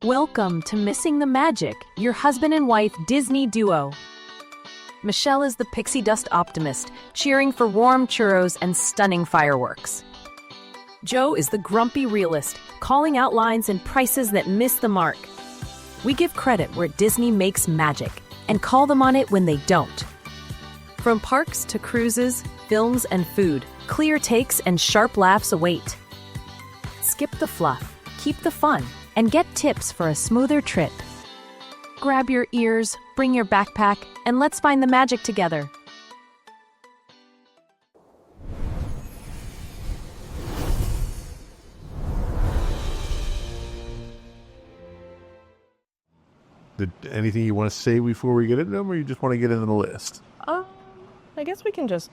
Welcome to Missing the Magic, your husband and wife Disney duo. Michelle is the pixie dust optimist, cheering for warm churros and stunning fireworks. Joe is the grumpy realist, calling out lines and prices that miss the mark. We give credit where Disney makes magic and call them on it when they don't. From parks to cruises, films, and food, clear takes and sharp laughs await. Skip the fluff, keep the fun, and get tips for a smoother trip. Grab your ears, bring your backpack, and let's find the magic together. Anything you want to say before we get into them, or you just want to get into the list? I guess we can just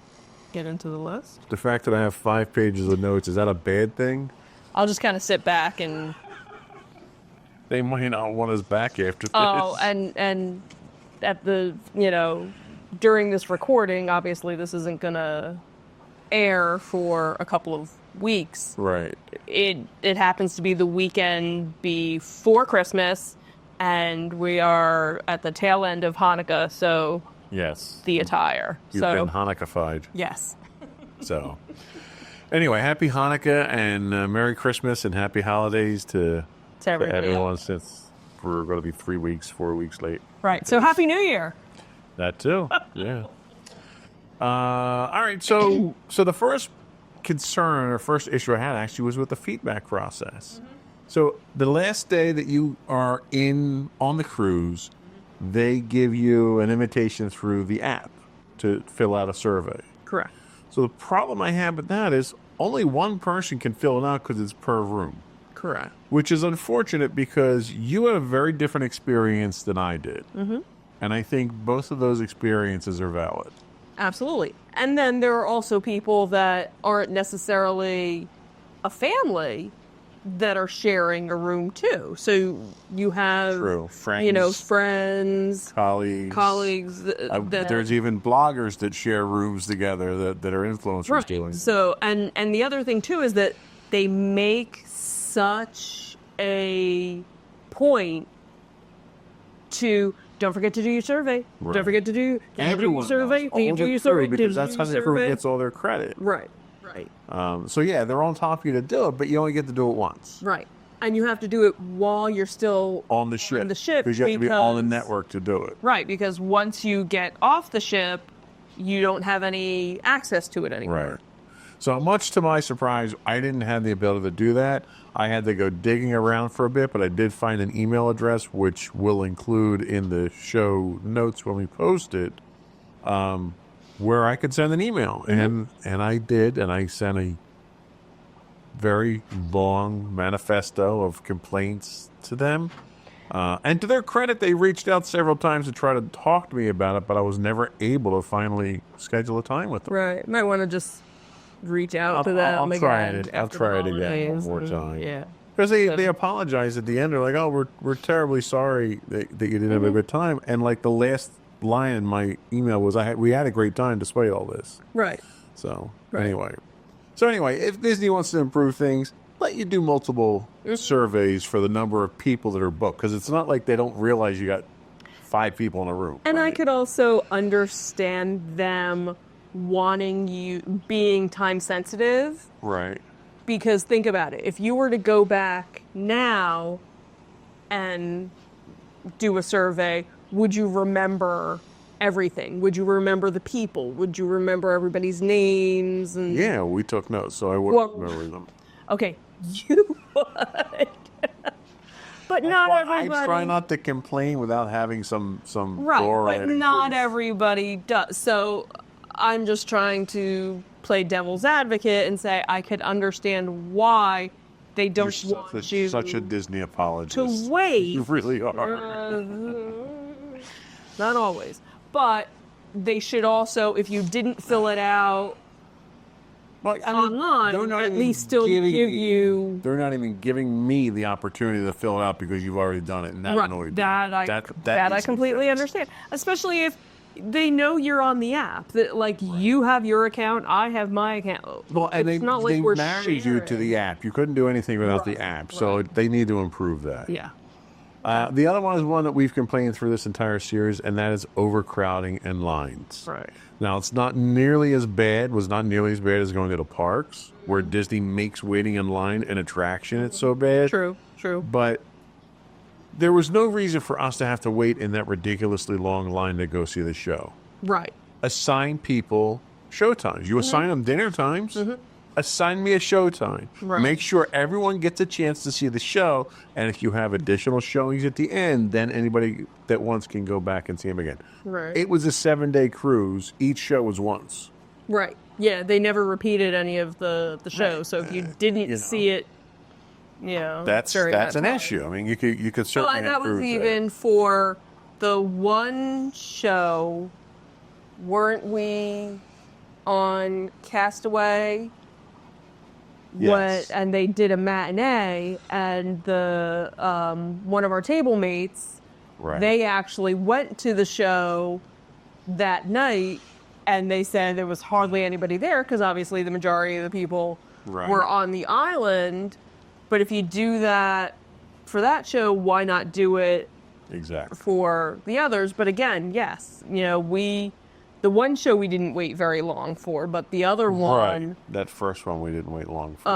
get into the list. The fact that I have 5 pages of notes, is that a bad thing? I'll just kind of sit back and... They might not want us back after this. Oh, and at the, during this recording, obviously this isn't going to air for a couple of weeks. Right. It happens to be the weekend before Christmas, and we are at the tail end of Hanukkah, so... Yes. The attire. You've been Hanukkah-fied. Yes. So, anyway, happy Hanukkah and Merry Christmas and happy holidays to everyone, since we're going to be 4 weeks late. Right. So Happy New Year. That too. Yeah. All right. So the first concern or first issue I had actually was with the feedback process. Mm-hmm. So the last day that you are on the cruise, they give you an invitation through the app to fill out a survey. Correct. So the problem I have with that is only one person can fill it out because it's per room. Correct. Which is unfortunate because you had a very different experience than I did. Mm-hmm. And I think both of those experiences are valid. Absolutely. And then there are also people that aren't necessarily a family that are sharing a room too. So you have, friends, colleagues. There's even bloggers that share rooms together that are influencers right. doing. So, and the other thing too is that they make such a point to don't forget to do your survey. Right. Don't forget to do your survey. Because that's how everyone gets all their credit. Right. So yeah, they're on top of you to do it, but you only get to do it once. Right. And you have to do it while you're still on the ship. Because you have to be on the network to do it. Right, because once you get off the ship, you don't have any access to it anymore. Right. So much to my surprise, I didn't have the ability to do that. I had to go digging around for a bit, but I did find an email address, which we'll include in the show notes when we post it, where I could send an email. Mm-hmm. And I did, and I sent a very long manifesto of complaints to them. And to their credit, they reached out several times to try to talk to me about it, but I was never able to finally schedule a time with them. Right. Might want to just reach out to them. I'll try it again one more time. Yeah. Because they apologized at the end. They're like, "Oh, we're terribly sorry that you didn't have a good time." And like the last line in my email was, we had a great time despite all this. Right. So anyway, if Disney wants to improve things, let you do multiple surveys for the number of people that are booked, because it's not like they don't realize you got 5 people in a room. And right? I could also understand them wanting you being time sensitive. Right. Because think about it. If you were to go back now and do a survey, would you remember everything? Would you remember the people? Would you remember everybody's names? And yeah, we took notes, so I would remember them. Okay, you would. But not everybody. I try not to complain without having some right, but not everybody does. So I'm just trying to play devil's advocate and say I could understand why they don't want you. Such a Disney apologist. To wait. You really are. Not always. But they should also, if you didn't fill it out online, at least still give you... They're not even giving me the opportunity to fill it out because you've already done it, and that annoyed me. That I completely understand. Especially if they know you're on the app. That you have your account, I have my account. Well, and it's not like they we're married sharing. you to the app. You couldn't do anything without the app, so they need to improve that. Yeah. The other one is one that we've complained through this entire series, and that is overcrowding and lines. Right. Now, it's not nearly as bad, was not nearly as bad as going to the parks, where Disney makes waiting in line an attraction. It's so bad. True. But there was no reason for us to have to wait in that ridiculously long line to go see the show. Right. Assign people show times. You assign them dinner times. Assign me a show time. Right. Make sure everyone gets a chance to see the show. And if you have additional showings at the end, then anybody that wants can go back and see them again. Right. It was a 7-day cruise. Each show was once. Right. Yeah, they never repeated any of the shows. So if you didn't see it, that's an issue. I mean, you could certainly. Well, that was even for the one show. Weren't we on Castaway? Yes. And they did a matinee, and the one of our table mates, they actually went to the show that night, and they said there was hardly anybody there because obviously the majority of the people were on the island. But if you do that for that show, why not do it for the others? But again, yes, the one show we didn't wait very long for, but the other one, that first one we didn't wait long for.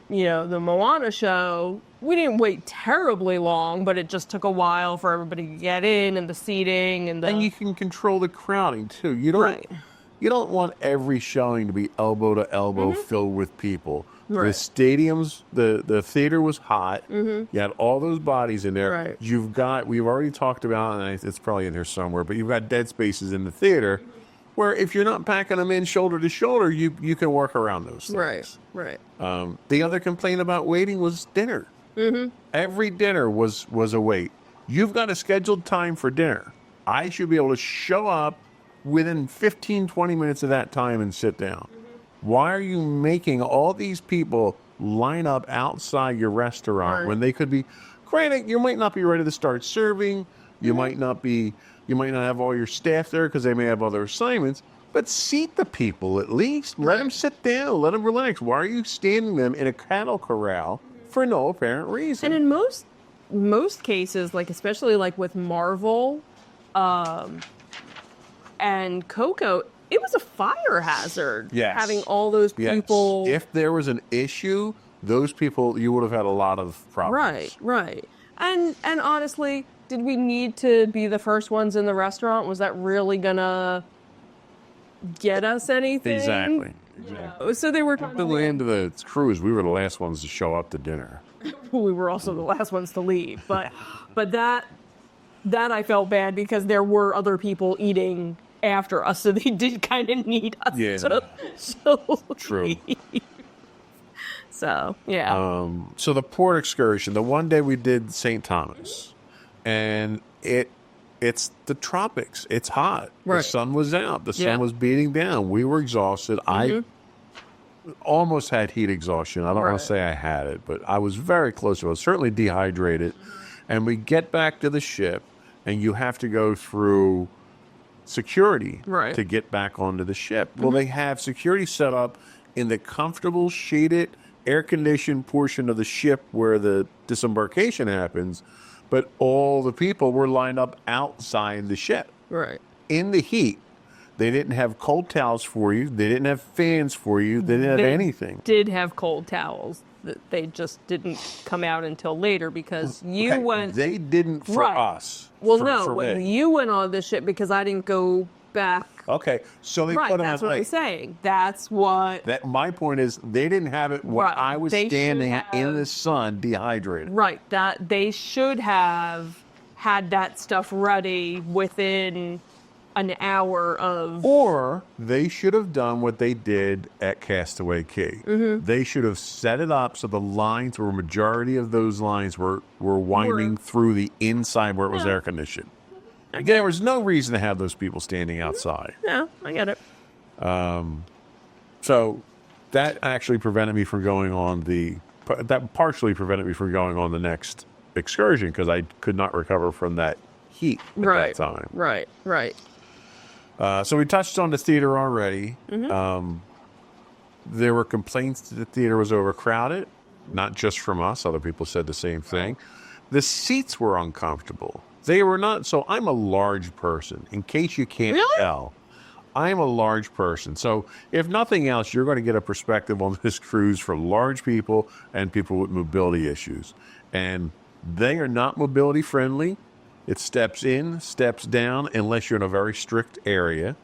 The Moana show, we didn't wait terribly long, but it just took a while for everybody to get in and the seating and you can control the crowding too. You don't want every showing to be elbow to elbow filled with people. Right. The stadiums, the theater was hot. You had all those bodies in there. Right. We've already talked about, and it's probably in here somewhere, but you've got dead spaces in the theater where if you're not packing them in shoulder to shoulder, you can work around those things. Right. The other complaint about waiting was dinner. Every dinner was a wait. You've got a scheduled time for dinner. I should be able to show up within 15, 20 minutes of that time and sit down. Why are you making all these people line up outside your restaurant when they could be? Granted, you might not be ready to start serving. You might not have all your staff there because they may have other assignments. But seat the people at least. Let them sit down. Let them relax. Why are you standing them in a cattle corral for no apparent reason? And in most cases, like especially like with Marvel, and Coco, it was a fire hazard. Yes. Having all those people. If there was an issue, those people, you would have had a lot of problems. Right. And honestly, did we need to be the first ones in the restaurant? Was that really gonna get us anything? Exactly. So they were At the end of the cruise, we were the last ones to show up to dinner. We were also the last ones to leave. But that I felt bad because there were other people eating after us, so they did kind of need us to True. leave. So, yeah. So the port excursion, the one day we did St. Thomas, and it's the tropics. It's hot. Right. The sun was out. The sun was beating down. We were exhausted. I almost had heat exhaustion. I don't want to say I had it, but I was very close to it. I was certainly dehydrated. And we get back to the ship, and you have to go through security to get back onto the ship. Well, they have security set up in the comfortable, shaded, air-conditioned portion of the ship where the disembarkation happens, but all the people were lined up outside the ship. Right. In the heat. They didn't have cold towels for you. They didn't have fans for you. They didn't have anything. Did have cold towels. They just didn't come out until later because you went. They didn't for us. Well, for me. you went on this ship because I didn't go back. Okay, so they put them That's out. what I'm saying. That's what. My point is, they didn't have it when I was standing in the sun, dehydrated. Right. That they should have had that stuff ready within an hour of. Or they should have done what they did at Castaway Cay. They should have set it up so the lines, or a majority of those lines, were winding through the inside where it was air conditioned. Again, there was no reason to have those people standing outside. Yeah, I get it. So that actually prevented me from going on that partially prevented me from going on the next excursion because I could not recover from that heat at that time. Right. So we touched on the theater already. There were complaints that the theater was overcrowded, not just from us. Other people said the same thing. The seats were uncomfortable. They were not. So I'm a large person. In case you can't tell, I'm a large person. So if nothing else, you're going to get a perspective on this cruise for large people and people with mobility issues. And they are not mobility friendly. It steps in, steps down, unless you're in a very strict area.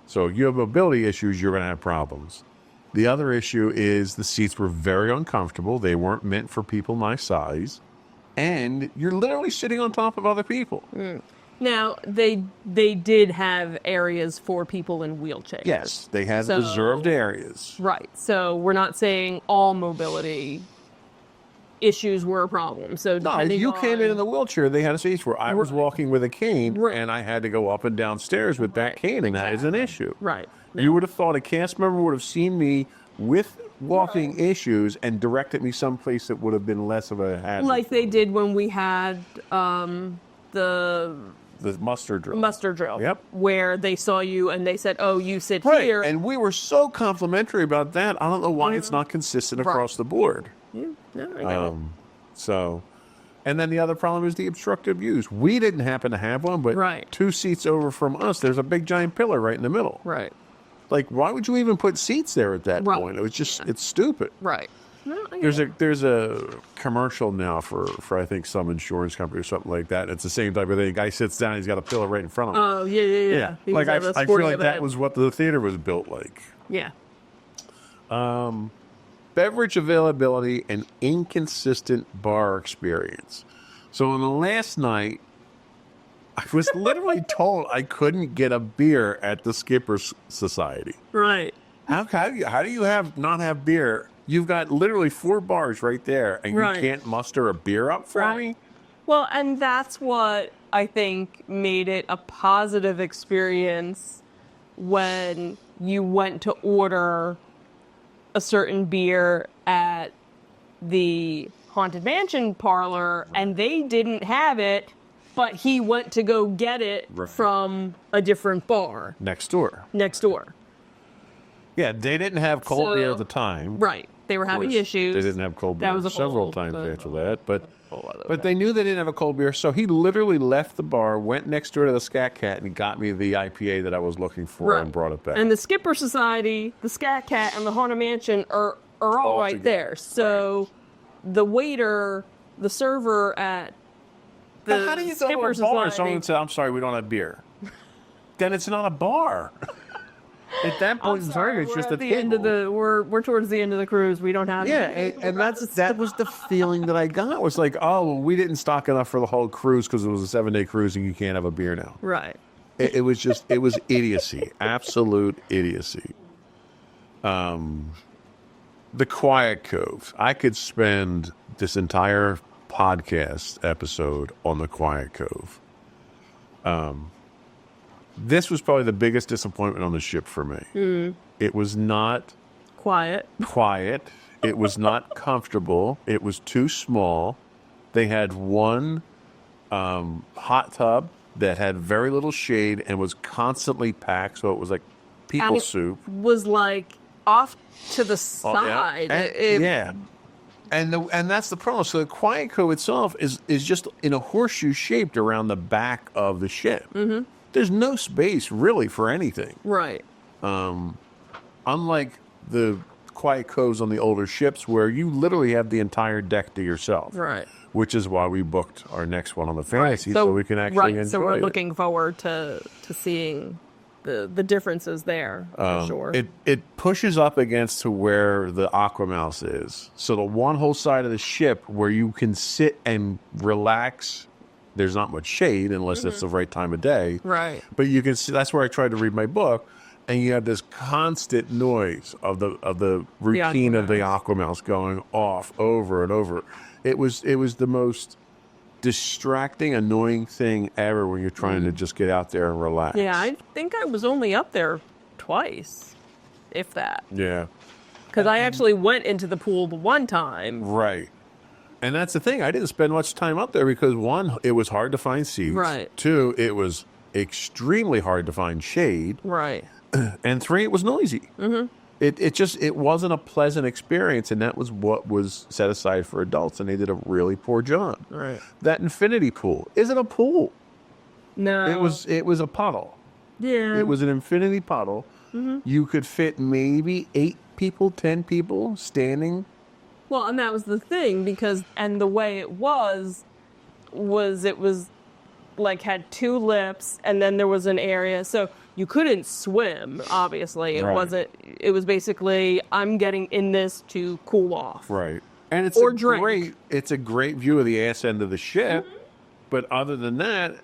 So if you have mobility issues, you're going to have problems. The other issue is the seats were very uncomfortable. They weren't meant for people my size. And you're literally sitting on top of other people. Now, they did have areas for people in wheelchairs. Yes, they had reserved areas. Right. So we're not saying all mobility issues were a problem. So No, if you came in the wheelchair, they had a seat where I was walking with a cane, and I had to go up and down stairs with that cane, and that is an issue. Right. You would have thought a cast member would have seen me with walking issues and directed me someplace that would have been less of a hazard. Like they did when we had the muster drill. Muster drill. Yep. Where they saw you and they said, "Oh, you sit Right. here." And we were so complimentary about that. I don't know why it's not consistent across the board. Yeah, I got it. So, and then the other problem is the obstructive views. We didn't happen to have one, but 2 seats over from us, there's a big giant pillar right in the middle. Right. Like, why would you even put seats there at that point? It was just, it's stupid. Right. No, I get it. There's a commercial now for I think some insurance company or something like that. It's the same type of thing. The guy sits down, he's got a pillow right in front of him. Oh, yeah. He Like, was I feel like that was what the theater was built like. Yeah. Beverage availability and inconsistent bar experience. So on the last night, I was literally told I couldn't get a beer at the Skippers Society. Right. How do you not have beer? You've got literally 4 bars right there, and you can't muster a beer up for me? Well, and that's what I think made it a positive experience when you went to order a certain beer at the Haunted Mansion parlor, and they didn't have it, but he went to go get it from a different bar. Next door. Yeah, they didn't have cold beer at the time. Right. They were having issues. They didn't have cold beer several times after that. But they thing. knew they didn't have a cold beer, so he literally left the bar, went next door to the Scat Cat, and got me the IPA that I was looking for and brought it back. And the Skipper Society, the Scat Cat, and the Haunted Mansion are all right together. there. So the waiter, the server at the how do you Skipper go to a bar and Society... someone says, "I'm sorry, we don't have beer"? Then it's not a bar. At that point in time, it's just a table. We're towards the end of the cruise. We don't have and that was the feeling that I got. Was like, oh, well, we didn't stock enough for the whole cruise because it was a 7-day cruise and you can't have a beer now. Right. It was idiocy, absolute idiocy. The Quiet Cove. I could spend this entire podcast episode on the Quiet Cove. This was probably the biggest disappointment on the ship for me. It was not quiet. It was not comfortable. It was too small. They had one hot tub that had very little shade and was constantly packed, so it was like people soup. Was like off to the side. And that's the problem. So the Quiet Cove itself is just in a horseshoe shaped around the back of the ship. Mm-hmm. There's no space really for anything. Right. Unlike the Quiet Coves on the older ships where you literally have the entire deck to yourself. Right. Which is why we booked our next one on the Fantasy so we can actually enjoy so we're it. looking forward to seeing the differences there, for sure. It pushes up against to where the Aquamouse is. So the one whole side of the ship where you can sit and relax. There's not much shade unless it's the right time of day. Right. But you can see that's where I tried to read my book, and you have this constant noise of the routine of the Aquamouse going off over and over. It was the most distracting, annoying thing ever when you're trying to just get out there and relax. Yeah, I think I was only up there twice, if that. Yeah. Because I actually went into the pool the one time. Right. And that's the thing. I didn't spend much time up there because, 1, it was hard to find seats. Right. 2, it was extremely hard to find shade. Right. And 3, it was noisy. Mm-hmm. it wasn't a pleasant experience, and that was what was set aside for adults, and they did a really poor job. Right. That infinity pool isn't a pool. No. It was a puddle. Yeah. It was an infinity puddle. You could fit maybe 8 people, 10 people standing. Well, and that was the thing, and the way it was like had 2 lips, and then there was an area, so you couldn't swim, obviously. Right. It was basically, I'm getting in this to cool off. Right. And it's it's a great view of the ass end of the ship, but other than that,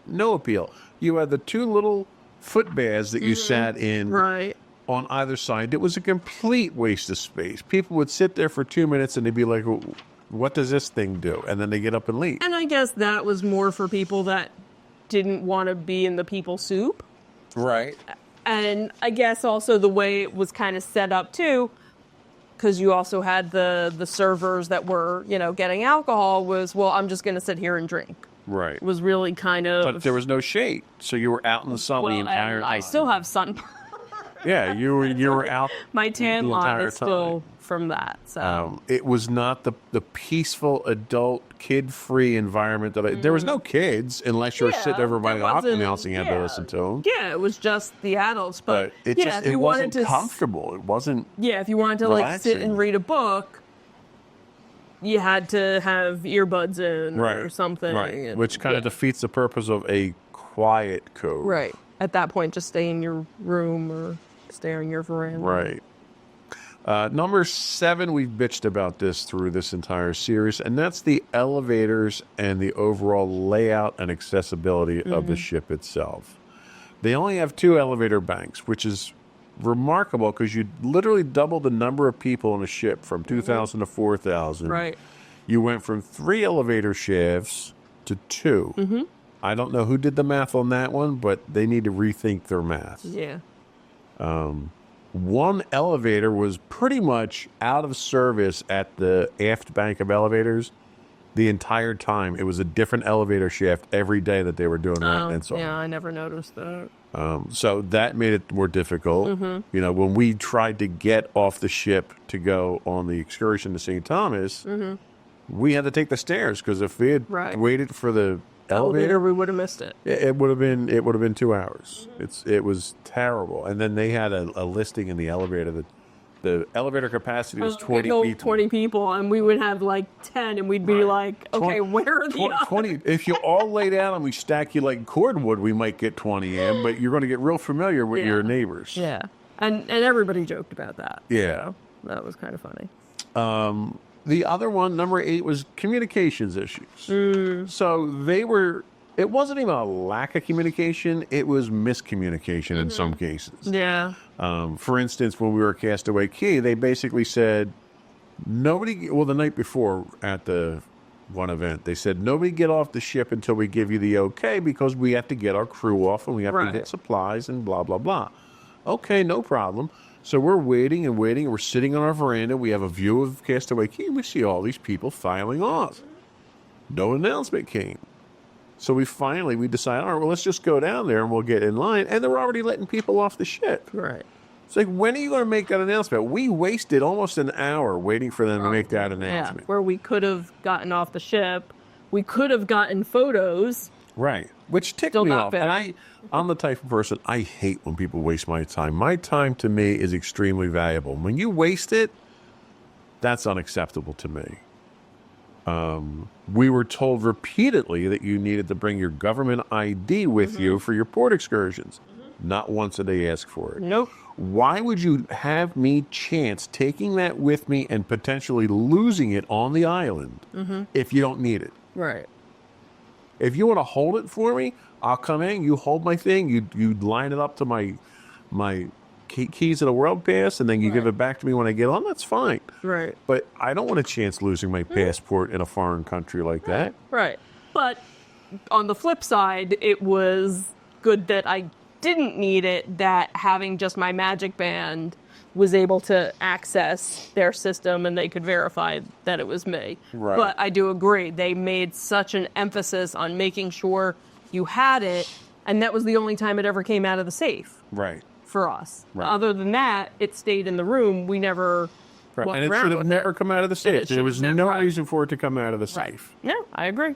no appeal. You had the 2 little foot baths that you sat in Right. on either side. It was a complete waste of space. People would sit there for 2 minutes and they'd be like, what does this thing do? And then they get up and leave. And I guess that was more for people that didn't want to be in the people soup. Right. And I guess also the way it was kind of set up too, because you also had the servers that were, getting alcohol, was, well, I'm just going to sit here and drink. Right. It was really kind of... But there was no shade, so you were out in the sun the entire time. I still have sun. Yeah, you were out. My tan the line entire is still from that. So it was not the peaceful adult kid-free environment that there was no kids unless you were sitting over by the hockey announcing you had to listen to them. Yeah, it was just the adults, but it wasn't comfortable. It wasn't. Yeah, if you wanted to relaxing. sit and read a book, you had to have earbuds in or something. Right, which kind of defeats the purpose of a quiet code. Right. At that point, just stay in your room or stay on your veranda. Right. Number 7, we've bitched about this through this entire series, and that's the elevators and the overall layout and accessibility of the ship itself. They only have 2 elevator banks, which is remarkable because you literally double the number of people in a ship from 2,000 to 4,000. Right. You went from 3 elevator shafts to 2. I don't know who did the math on that one, but they need to rethink their math. Yeah. One elevator was pretty much out of service at the aft bank of elevators the entire time. It was a different elevator shaft every day that they were doing that. And so yeah, I never noticed that. So that made it more difficult. When we tried to get off the ship to go on the excursion to St. Thomas, we had to take the stairs because if we had waited for the elevator, we would have missed it. It would have been 2 hours. It was terrible. And then they had a listing in the elevator that the elevator capacity was 20 people. 20 people, and we would have like 10, and we'd be like, okay, where are the others? 20? If you all lay down and we stack you like cordwood, we might get 20 in, but you're going to get real familiar with your neighbors. Yeah, and everybody joked about that. Yeah, that was kind of funny. The other one, number 8, was communications issues. So it wasn't even a lack of communication, it was miscommunication in some cases. Yeah. For instance, when we were at Castaway Cay, they basically said, the night before at the one event, they said, nobody get off the ship until we give you the okay, because we have to get our crew off and we have to get supplies and blah, blah, blah. Okay, no problem. So we're waiting and waiting, and we're sitting on our veranda. We have a view of Castaway Cay, and we see all these people filing off. No announcement came. So we decided, all right, well, let's just go down there and we'll get in line. And they're already letting people off the ship. Right. It's like, when are you going to make that announcement? We wasted almost an hour waiting for them to make that announcement. Yeah, where we could have gotten off the ship. We could have gotten photos. Right. Which ticked me off. And I'm the type of person, I hate when people waste my time. My time to me is extremely valuable. When you waste it, that's unacceptable to me. We were told repeatedly that you needed to bring your government ID with you for your port excursions. Not once did they ask for it. Nope. Why would you have me chance taking that with me and potentially losing it on the island if you don't need it? Right. If you want to hold it for me, I'll come in, you hold my thing, you line it up to my keys of the World Pass, and then you give it back to me when I get on, that's fine. Right. But I don't want a chance losing my passport in a foreign country like that. Right. But on the flip side, it was good that I didn't need it, that having just my Magic Band was able to access their system and they could verify that it was me. Right. But I do agree, they made such an emphasis on making sure you had it, and that was the only time it ever came out of the safe. Right. for us. Right. Other than that, it stayed in the room. We never walked And it around should have with never come out of the safe. There was no right. reason for it to come out of the Right. safe. Yeah, I agree.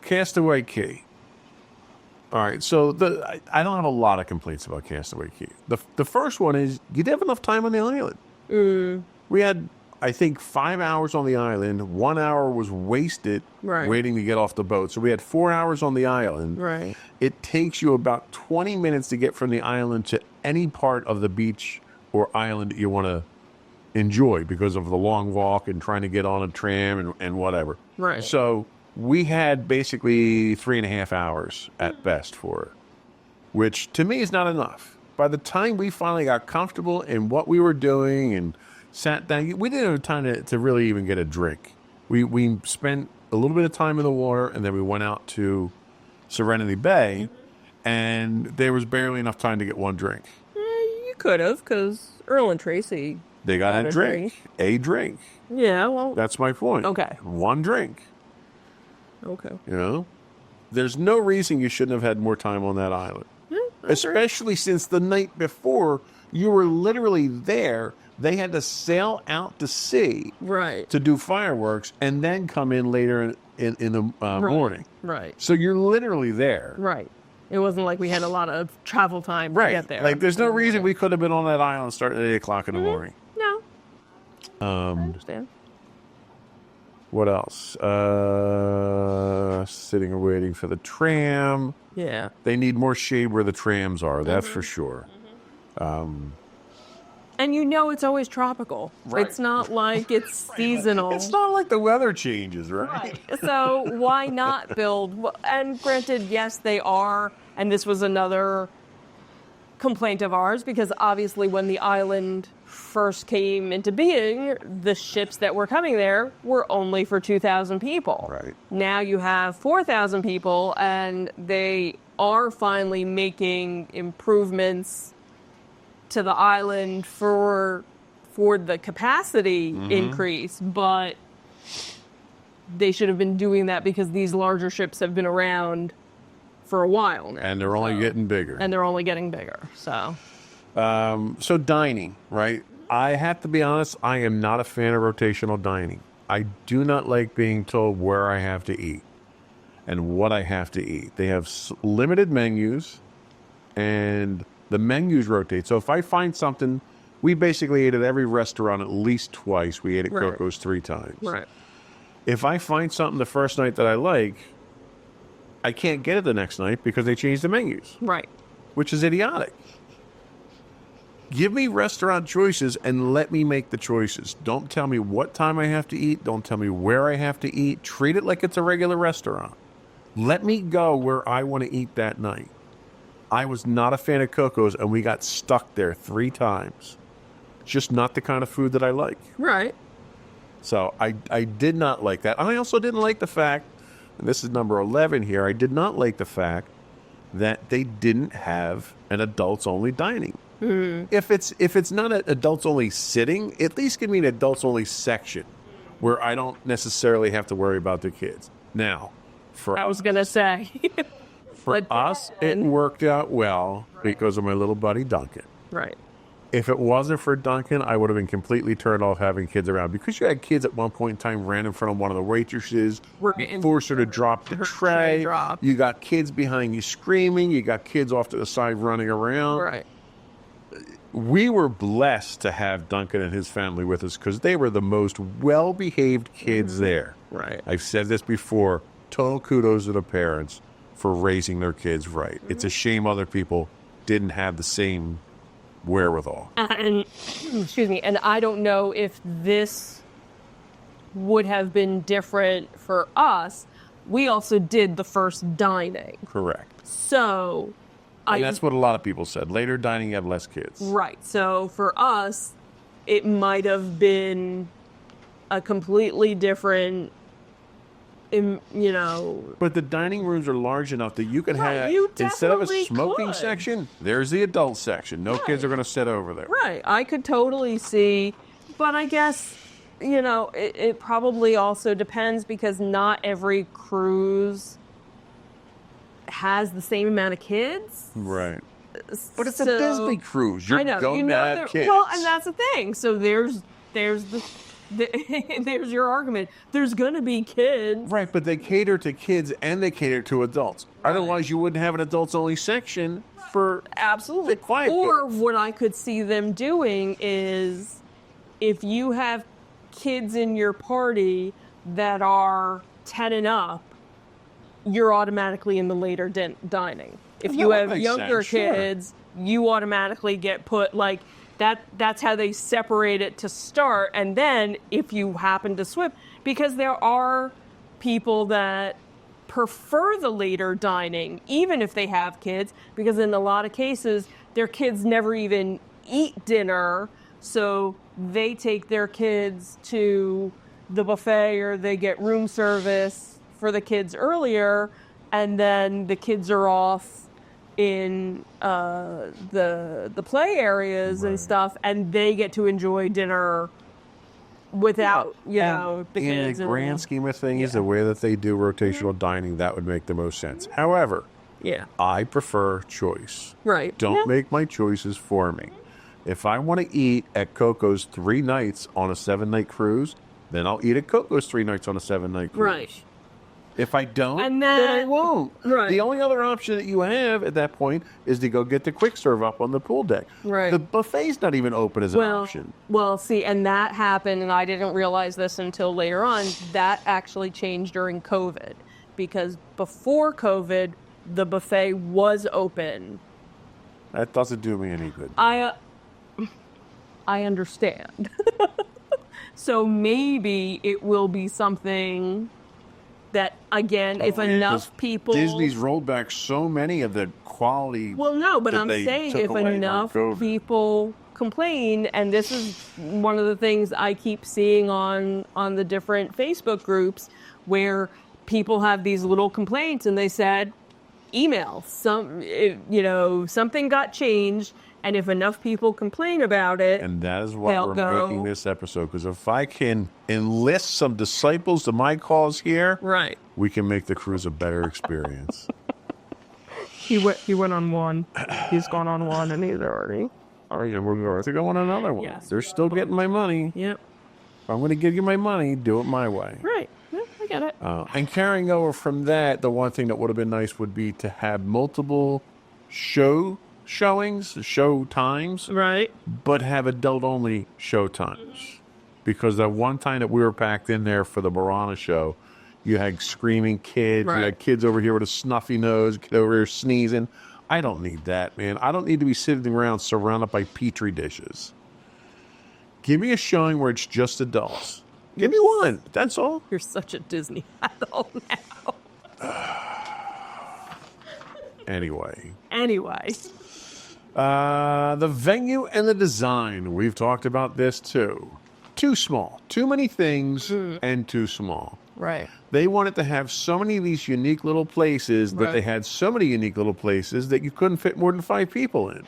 Castaway Key. All right, so I don't have a lot of complaints about Castaway Key. The first one is you didn't have enough time on the island. We had, I think, 5 hours on the island. 1 hour was wasted waiting to get off the boat. So we had 4 hours on the island. Right. It takes you about 20 minutes to get from the island to any part of the beach or island that you want to enjoy because of the long walk and trying to get on a tram and whatever. Right. So we had basically 3.5 hours at best for it, which to me is not enough. By the time we finally got comfortable in what we were doing and sat down, we didn't have time to really even get a drink. We spent a little bit of time in the water, and then we went out to Serenity Bay, and there was barely enough time to get one drink. You could have, because Earl and Tracy. They got a drink. A drink. Yeah, well. That's my point. Okay. One drink. Okay. You know? There's no reason you shouldn't have had more time on that island. Especially since the night before, you were literally there. They had to sail out to sea to do fireworks and then come in later in the morning. Right. So you're literally there. Right. It wasn't like we had a lot of travel time to get there. Like, there's no reason we could have been on that island starting at 8 o'clock in the morning. No. I understand. What else? Sitting and waiting for the tram. Yeah. They need more shade where the trams are, that's for sure. And you know it's always tropical. Right. It's not like it's seasonal. It's not like the weather changes, right? So why not build? And granted, yes, they are. And this was another complaint of ours, because obviously when the island first came into being, the ships that were coming there were only for 2,000 people. Right. Now you have 4,000 people, and they are finally making improvements to the island for the capacity increase, but they should have been doing that because these larger ships have been around for a while now. And they're only getting bigger. And they're only getting bigger, so. So dining, right? I have to be honest, I am not a fan of rotational dining. I do not like being told where I have to eat and what I have to eat. They have limited menus, and the menus rotate. So if I find something, we basically ate at every restaurant at least twice. We ate at Coco's 3 times. Right. If I find something the first night that I like, I can't get it the next night because they changed the menus. Right. Which is idiotic. Give me restaurant choices and let me make the choices. Don't tell me what time I have to eat. Don't tell me where I have to eat. Treat it like it's a regular restaurant. Let me go where I want to eat that night. I was not a fan of Coco's, and we got stuck there 3 times. Just not the kind of food that I like. Right. So I did not like that. I also didn't like the fact, and this is number 11 here, I did not like the fact that they didn't have an adults-only dining. If it's not an adults-only sitting, at least give me an adults-only section where I don't necessarily have to worry about the kids. Now, I was going to say. For us, it worked out well because of my little buddy Duncan. Right. If it wasn't for Duncan, I would have been completely turned off having kids around, because you had kids at one point in time ran in front of one of the waitresses, forced her to drop the tray. You got kids behind you screaming. You got kids off to the side running around. Right. We were blessed to have Duncan and his family with us because they were the most well-behaved kids there. Right. I've said this before. Total kudos to the parents for raising their kids right. It's a shame other people didn't have the same wherewithal. And excuse me, and I don't know if this would have been different for us. We also did the first dining. Correct. So and that's what a lot of people said. Later dining, you have less kids. Right. So for us, it might have been a completely different, But the dining rooms are large enough that you could have, instead of a smoking section, there's the adult section. No kids are going to sit over there. Right. I could totally see, but I guess, it probably also depends, because not every cruise has the same amount of kids. Right. But it's a Disney cruise. You're going to have kids. Well, and that's the thing. So there's there's your argument. There's going to be kids. Right, but they cater to kids and they cater to adults. Right. Otherwise, you wouldn't have an adults-only section for absolutely quiet. Or what I could see them doing is if you have kids in your party that are 10 and up, you're automatically in the later dining. If you have younger kids, you automatically get put like that. That's how they separate it to start. And then if you happen to swip, because there are people that prefer the later dining, even if they have kids, because in a lot of cases, their kids never even eat dinner. So they take their kids to the buffet or they get room service for the kids earlier, and then the kids are off in the play areas and stuff, and they get to enjoy dinner without the kids. In the grand scheme of things, the way that they do rotational dining, that would make the most sense. However, I prefer choice. Right. Don't make my choices for me. If I want to eat at Coco's 3 nights on a 7-night cruise, then I'll eat at Coco's 3 nights on a 7-night cruise. Right. If I don't, then I won't. Right. The only other option that you have at that point is to go get the quick serve up on the pool deck. Right. The buffet's not even open as an option. Well, see, and that happened, and I didn't realize this until later on. That actually changed during COVID, because before COVID, the buffet was open. That doesn't do me any good. I understand. So maybe it will be something that, again, if enough people... Disney's rolled back so many of the quality... Well, no, but I'm saying if enough people complain, and this is one of the things I keep seeing on the different Facebook groups where people have these little complaints and they said, email, something got changed, and if enough people complain about it, and that is why we're making this episode, because if I can enlist some disciples to my cause here, right, we can make the cruise a better experience. He went on one. He's gone on one, and he's already. All right, we're going to go on another one. Yes. They're still getting my money. Yep. If I'm going to give you my money, do it my way. Right. Yeah, I get it. And carrying over from that, the one thing that would have been nice would be to have multiple show times, right? But have adult-only show times. Because that one time that we were packed in there for the Barana show, you had screaming kids, you had kids over here with a snuffy nose, kid over here sneezing. I don't need that, man. I don't need to be sitting around surrounded by Petri dishes. Give me a showing where it's just adults. Give me one. That's all. You're such a Disney adult now. Anyway. The venue and the design. We've talked about this too. Too small. Too many things and too small. Right. They wanted to have so many of these unique little places that they had so many unique little places that you couldn't fit more than 5 people in.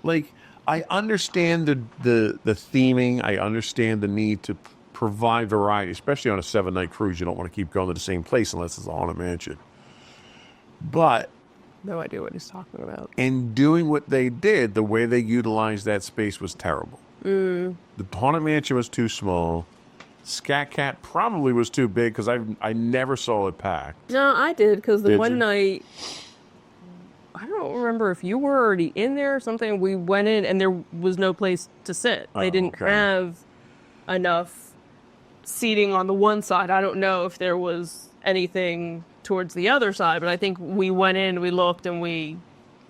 Like, I understand the theming. I understand the need to provide variety, especially on a 7-night cruise. You don't want to keep going to the same place unless it's a haunted mansion. But no idea what he's talking about. In doing what they did, the way they utilized that space was terrible. The haunted mansion was too small. Scat Cat probably was too big because I never saw it packed. No, I did, because the one night, I don't remember if you were already in there or something. We went in and there was no place to sit. They didn't have enough seating on the one side. I don't know if there was anything towards the other side, but I think we went in, we looked, and we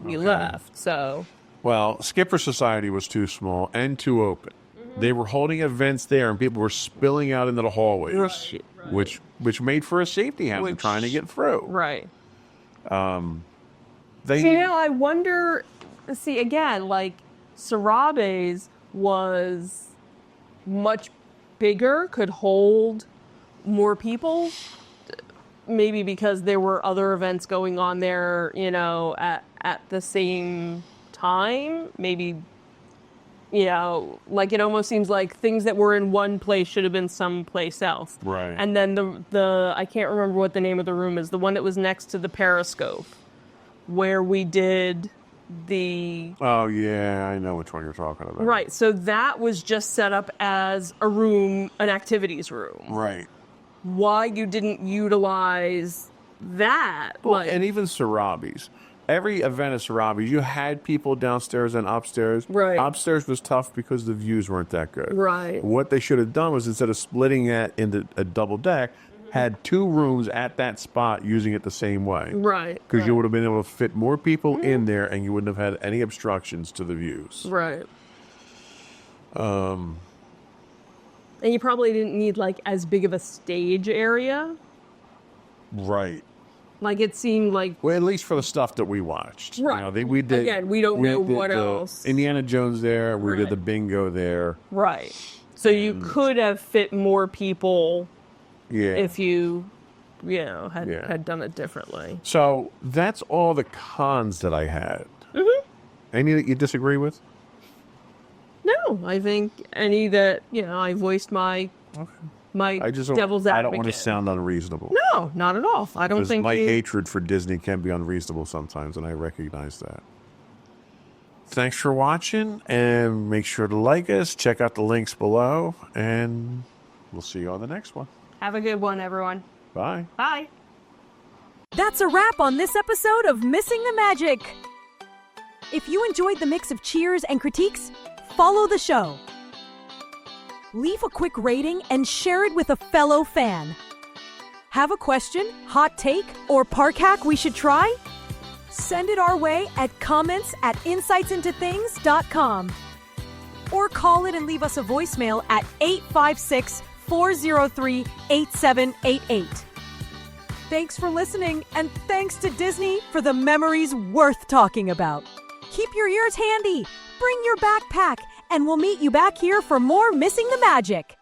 left. So, well, Skipper Society was too small and too open. They were holding events there, and people were spilling out into the hallways, which made for a safety hazard trying to get through. Right. I wonder. See, again, like Sarabe's was much bigger, could hold more people. Maybe because there were other events going on there, at the same time. Maybe, like it almost seems like things that were in one place should have been someplace else. Right. And then the I can't remember what the name of the room is, the one that was next to the Periscope, where we did the Oh, yeah, I know which one you're talking about. right. So that was just set up as a room, an activities room. Right. Why you didn't utilize that? Well, and even Sarabi's. Every event at Sarabi's, you had people downstairs and upstairs. Right. Upstairs was tough because the views weren't that good. Right. What they should have done was, instead of splitting it into a double deck, had 2 rooms at that spot using it the same way. Right. Because you would have been able to fit more people in there and you wouldn't have had any obstructions to the views. Right. And you probably didn't need like as big of a stage area. Right. Like it seemed like Well, at least for the stuff that we watched. Right. You know, we did. Again, we don't know did what the else. Indiana Jones there. We did Right. the bingo there. right. So you could have fit more people Yeah. if you had Yeah. had done it differently. So that's all the cons that I had. Mm-hmm. Any that you disagree with? No, I think any that I voiced my I just don't, devil's advocate. I don't want to sound unreasonable. No, not at all. I don't Because think my hatred for Disney can be unreasonable sometimes, and I recognize that. Thanks for watching, and make sure to like us. Check out the links below, and we'll see you on the next one. Have a good one, everyone. Bye. Bye. That's a wrap on this episode of Missing the Magic. If you enjoyed the mix of cheers and critiques, follow the show. Leave a quick rating and share it with a fellow fan. Have a question, hot take, or park hack we should try? Send it our way at comments@insightsintothings.com. Or call it and leave us a voicemail at 856-403-8788. Thanks for listening, and thanks to Disney for the memories worth talking about. Keep your ears handy, bring your backpack, and we'll meet you back here for more Missing the Magic.